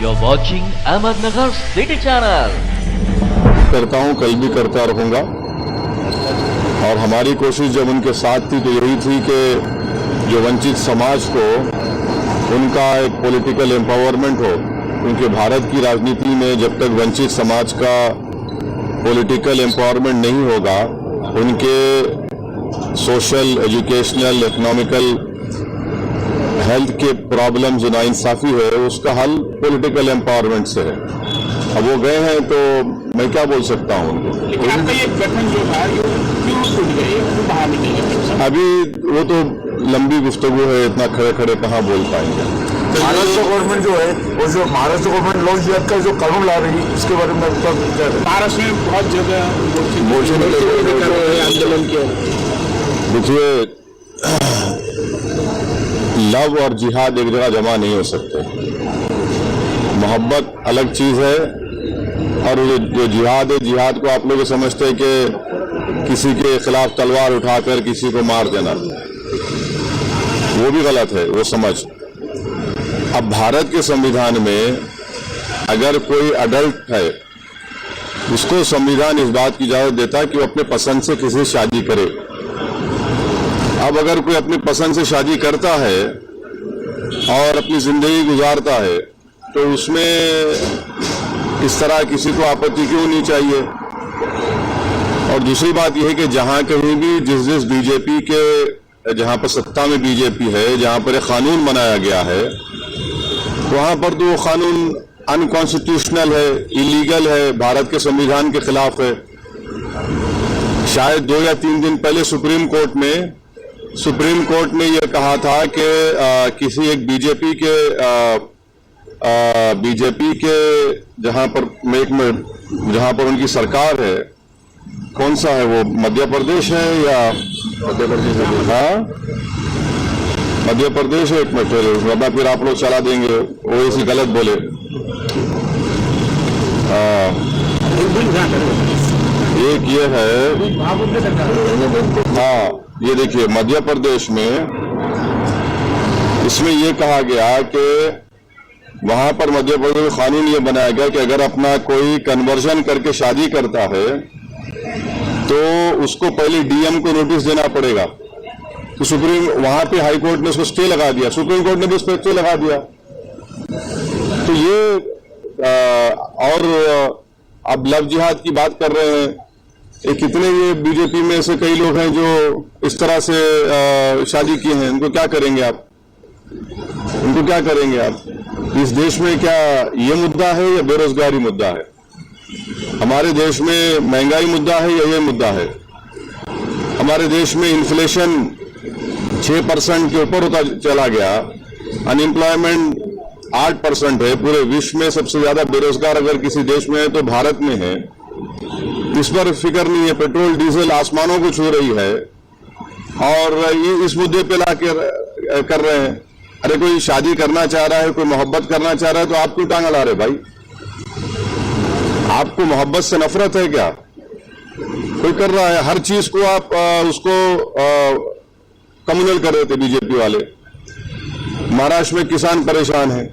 You're watching Ahmednagar City Channel. करता हूं, कल भी करता रहूंगा। और हमारी कोशिश जब उनके साथ थी तो यही थी कि जो वंचित समाज को उनका एक पॉलिटिकल एम्पावरमेंट हो, क्योंकि भारत की राजनीति में जब तक वंचित समाज का पॉलिटिकल एम्पावरमेंट नहीं होगा, उनके सोशल, एजुकेशनल, इकोनॉमिकल, हेल्थ के प्रॉब्लम जो नाइंसाफी है उसका हल पॉलिटिकल एम्पावरमेंट से है। अब वो गए हैं तो मैं क्या बोल सकता हूँ उनको। लेकिन आपका ये गठन जो था क्यों टूट गए, क्यों बाहर निकले? अभी वो तो लंबी गुफ्तगू है, इतना खड़े खड़े कहाँ बोल पाएंगे। महाराष्ट्र गवर्नमेंट जो है वो जो महाराष्ट्र गवर्नमेंट लॉ जिहाद का जो कानून ला रही है उसके बारे में महाराष्ट्र में बहुत जगह आंदोलन किया। देखिए, लव और जिहाद एक जगह जमा नहीं हो सकते। मोहब्बत अलग चीज है और जो जिहाद है, जिहाद को आप लोग समझते हैं कि किसी के खिलाफ तलवार उठाकर किसी को मार देना, वो भी गलत है, वो समझ। अब भारत के संविधान में अगर कोई अडल्ट है, उसको संविधान इस बात की इजाजत देता है कि वो अपने पसंद से किसी से शादी करे। अब अगर कोई अपनी पसंद से शादी करता है और अपनी जिंदगी गुजारता है तो उसमें इस तरह किसी को आपत्ति क्यों नहीं चाहिए। और दूसरी बात यह है कि जहां कहीं भी जिस बीजेपी के, जहां पर सत्ता में बीजेपी है, जहां पर एक कानून बनाया गया है, वहां पर तो वो कानून अनकॉन्स्टिट्यूशनल है, इलीगल है, भारत के संविधान के खिलाफ है। शायद 2 या 3 दिन पहले सुप्रीम कोर्ट ने यह कहा था कि किसी एक बीजेपी के जहां पर उनकी सरकार है, कौन सा है वो, मध्य प्रदेश है या मध्य प्रदेश है, एक मिनट वरना फिर आप लोग चला देंगे, वो इसी गलत बोले। एक ये है, हाँ, ये देखिए मध्य प्रदेश में इसमें ये कहा गया कि वहां पर मध्य प्रदेश में कानून ये बनाया गया कि अगर अपना कोई कन्वर्जन करके शादी करता है तो उसको पहले डीएम को नोटिस देना पड़ेगा। तो वहां पे हाई कोर्ट ने उसको स्टे लगा दिया, सुप्रीम कोर्ट ने भी उस पर स्टे लगा दिया। तो ये और अब लव जिहाद की बात कर रहे हैं, कितने ये बीजेपी में से कई लोग हैं जो इस तरह से शादी किए हैं, उनको क्या करेंगे आप? इस देश में क्या ये मुद्दा है या बेरोजगारी मुद्दा है? हमारे देश में महंगाई मुद्दा है या ये मुद्दा है? हमारे देश में इन्फ्लेशन 6% के ऊपर होता चला गया, अनएम्प्लॉयमेंट 8% है। पूरे विश्व में सबसे ज्यादा बेरोजगार अगर किसी देश में है तो भारत में है। इस पर फिक्र नहीं है। पेट्रोल डीजल आसमानों को छू रही है और इस मुद्दे पे ला कर रहे हैं। अरे कोई शादी करना चाह रहा है, कोई मोहब्बत करना चाह रहा है तो आप क्यों टांगा ला रहे भाई? आपको मोहब्बत से नफरत है क्या? कोई कर रहा है, हर चीज को आप उसको कम्युनल कर रहे थे बीजेपी वाले। महाराष्ट्र में किसान परेशान है,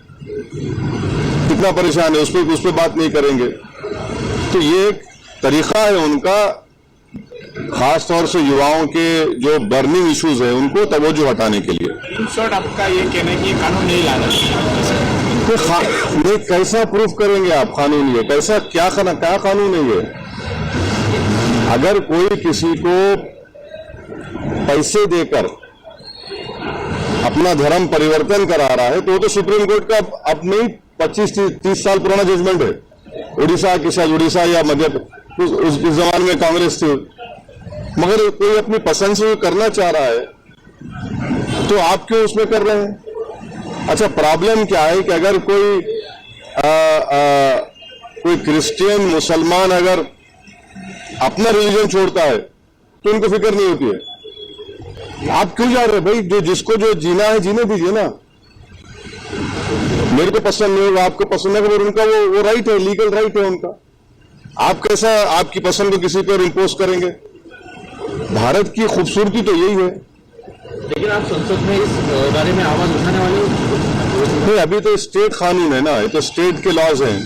कितना परेशान है, उस पर बात नहीं करेंगे। तो ये एक तरीका है उनका, खास तौर से युवाओं के जो बर्निंग इश्यूज है उनको तवज्जो हटाने के लिए। शॉर्ट आपका ये कहना है कि कानून नहीं लाना चाहिए, तो कैसा प्रूफ करेंगे आप कानून? ये कैसा, क्या कानून है ये? अगर कोई किसी को पैसे देकर अपना धर्म परिवर्तन करा रहा है तो वो तो सुप्रीम कोर्ट का अब नहीं 25-30 साल पुराना जजमेंट है। उड़ीसा या मध्य, उस जमाने में कांग्रेस थी। मगर कोई अपनी पसंद से करना चाह रहा है तो आप क्यों उसमें कर रहे हैं? अच्छा, प्रॉब्लम क्या है कि अगर कोई क्रिश्चियन, मुसलमान अगर अपना रिलीजन छोड़ता है तो उनको फिक्र नहीं होती है। आप क्यों जा रहे हैं भाई? जिसको जो जीना है जीने दीजिए ना। मेरे को पसंद नहीं होगा, आपको पसंद है, उनका वो राइट है, लीगल राइट है उनका। आप कैसा आपकी पसंद को किसी पर इम्पोज करेंगे? भारत की खूबसूरती तो यही है। लेकिन आप संसद में इस बारे में आवाज उठाने वाले नहीं, अभी तो स्टेट कानून है ना, ये तो स्टेट के लॉज हैं।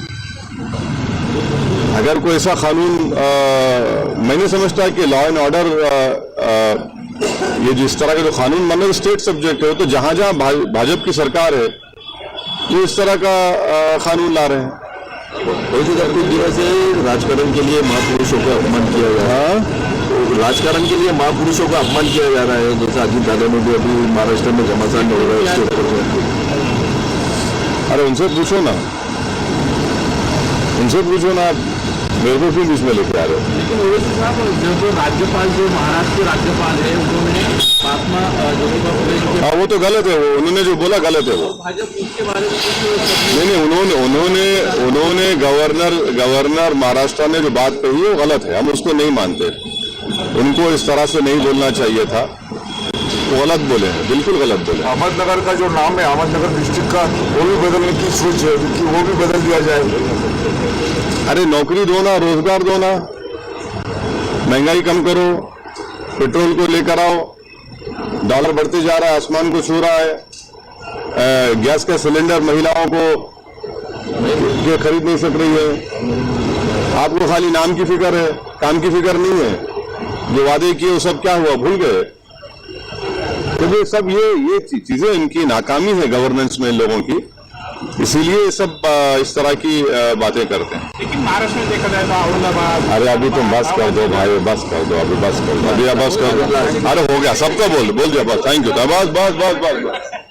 अगर कोई ऐसा कानून मैं नहीं समझता कि लॉ एंड ऑर्डर ये जिस तरह का जो कानून बने वो स्टेट सब्जेक्ट है, तो जहां जहां भाजपा की सरकार है ये इस तरह का कानून ला रहे हैं। कुछ दिनों से राजकारण के लिए महापुरुषों का अपमान किया जा रहा है। राजकारण के लिए महापुरुषों का अपमान किया जा रहा है, जैसे अजीत दादा ने भी अभी महाराष्ट्र में घमासान हो रहा है उसके ऊपर। अरे उनसे पूछो ना, मेरे को क्यों बीच में लेके आ रहे हो? लेकिन ओवैसी साहब, जो राज्यपाल, जो महाराष्ट्र के राज्यपाल है, उन्होंने महात्मा ज्योतिबा फुले जी हाँ, वो तो गलत है, वो उन्होंने जो बोला गलत है वो। भाजपा उसके बारे में नहीं, उन्होंने गवर्नर महाराष्ट्र ने जो बात कही है वो गलत है, हम उसको नहीं मानते। उनको इस तरह से नहीं बोलना चाहिए था, वो गलत बोले हैं, बिल्कुल गलत बोले। अहमदनगर का जो नाम है अहमदनगर डिस्ट्रिक्ट का, वो भी बदलने की सोच है कि वो भी बदल दिया जाए। अरे नौकरी दो ना, रोजगार दो ना, महंगाई कम करो, पेट्रोल को लेकर आओ, डॉलर बढ़ते जा रहा है, आसमान को छू रहा है, गैस का सिलेंडर महिलाओं को ये खरीद नहीं सक रही है। आपको खाली नाम की फिक्र है, काम की फिक्र नहीं है। जो वादे किए वो सब क्या हुआ, भूल गए। तो ये सब ये चीजें इनकी नाकामी है गवर्नेंस में इन लोगों की, इसीलिए सब इस तरह की बातें करते हैं। लेकिन महाराष्ट्र में देखा जाए तो औरंगाबाद। अरे अभी तुम बस कर दो भाई, बस कर दो, अभी बस कर दो, अभी बस कर दो। अरे हो गया, सबका बोल दिया बस, थैंक यू, बस।